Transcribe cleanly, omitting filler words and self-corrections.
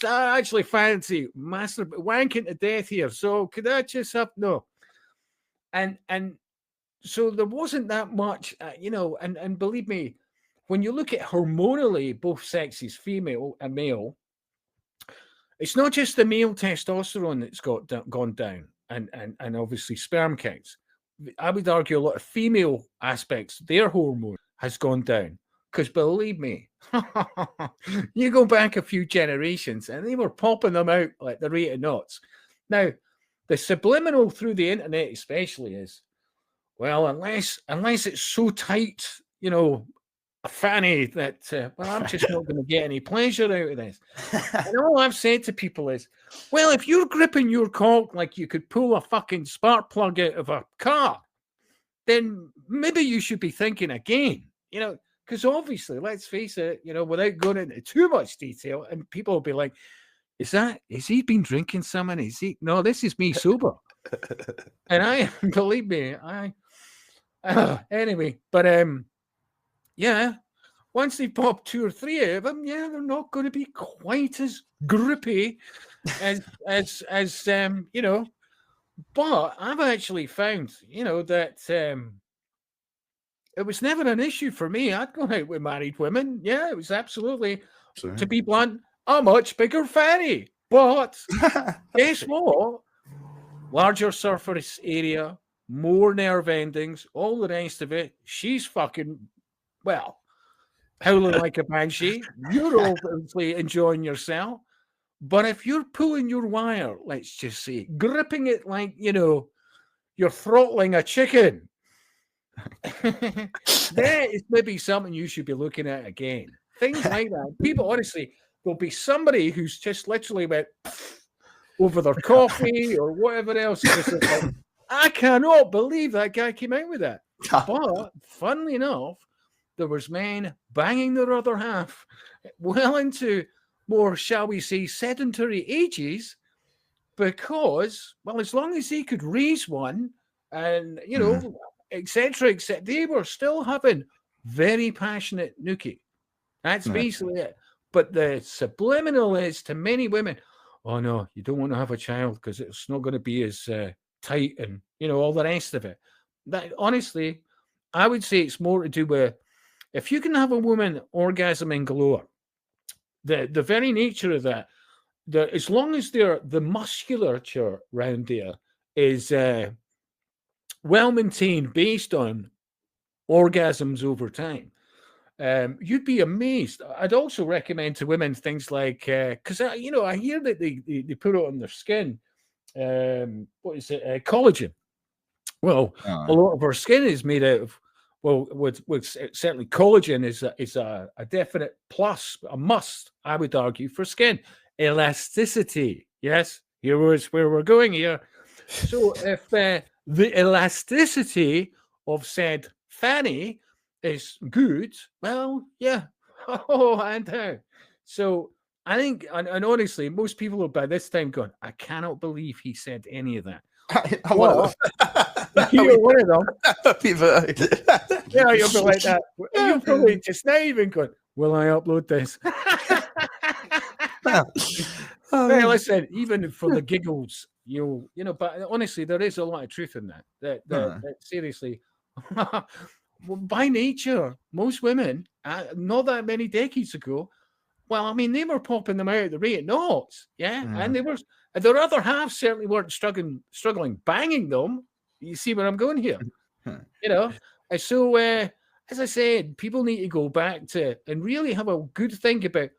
I actually fancy wanking to death here. So could I just have no? And so there wasn't that much, and believe me, when you look at hormonally, both sexes, female and male, it's not just the male testosterone that's gone down, and obviously sperm counts. I would argue a lot of female aspects, their hormone has gone down. Because believe me, you go back a few generations and they were popping them out like the rate of knots. Now, the subliminal through the internet especially is, well, unless it's so tight, a fanny that, I'm just not going to get any pleasure out of this. And all I've said to people is, well, if you're gripping your cock like you could pull a fucking spark plug out of a car, then maybe you should be thinking again, because obviously, let's face it, without going into too much detail, and people will be like, is he been drinking something? No, this is me sober. And believe me, anyway, but yeah, once they pop 2 or 3 of them, yeah, they're not going to be quite as grippy as but I've actually found, that it was never an issue for me. I'd gone out with married women. Yeah, it was absolutely, to be blunt, a much bigger fanny. But guess what? Larger surface area, more nerve endings, all the rest of it. She's fucking, well, howling like a banshee. You're obviously enjoying yourself. But if you're pulling your wire, let's just say, gripping it like, you're throttling a chicken, that is maybe something you should be looking at again. Things like that. People, honestly, there'll be somebody who's just literally went over their coffee or whatever else. Like, I cannot believe that guy came out with that. But funnily enough, there was men banging their other half well into more, shall we say, sedentary ages, because, well, as long as he could raise one and, etc., they were still having very passionate nookie. That's basically it. But the subliminal is to many women, oh no, you don't want to have a child because it's not going to be as tight and, all the rest of it. That, honestly, I would say it's more to do with, if you can have a woman orgasming galore, the very nature of that, as long as the musculature around there is well maintained based on orgasms over time, you'd be amazed. I'd also recommend to women things like, because I hear that they put it on their skin. What is it? Collagen. Well, a lot of our skin is made out of, well, with certainly collagen is a definite plus, a must, I would argue, for skin. Elasticity. Yes, here's where we're going here. So if the elasticity of said fanny is good, well, yeah. Oh, and how? So I think, and honestly, most people are by this time going, I cannot believe he said any of that. You're one of them. Yeah, you'll be like that. You're probably just not even going, will I upload this? Hey, listen, even for the giggles, but honestly, there is a lot of truth in that. That seriously, by nature, most women, not that many decades ago, well, I mean, they were popping them out at the rate of knots, yeah, and they were. Their other half certainly weren't struggling banging them. You see where I'm going here, And so, as I said, people need to go back to and really have a good think about